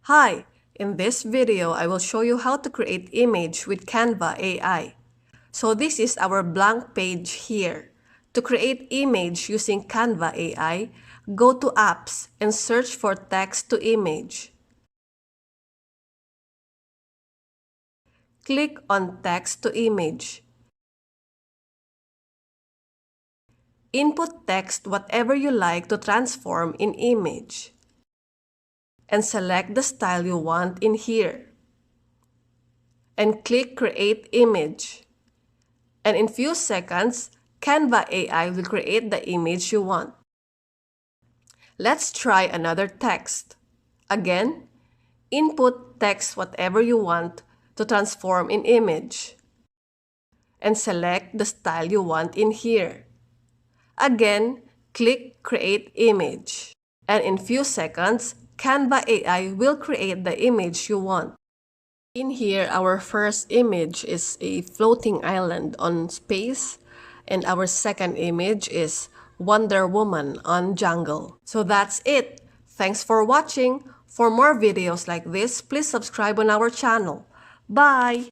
Hi! In this video, I will show you how to create image with Canva AI. So this is our blank page here. To create image using Canva AI, go to Apps and search for Text to Image. Click on Text to Image. Input text whatever you like to transform in image. And select the style you want in here. And click Create Image. And in few seconds, Canva AI will create the image you want. Let's try another text. Again, input text whatever you want to transform in image. And select the style you want in here. Again, click Create Image. And in few seconds, Canva AI will create the image you want. In here, our first image is a floating island on space, and our second image is Wonder Woman on jungle. So that's it. Thanks for watching. For more videos like this, please subscribe on our channel. Bye!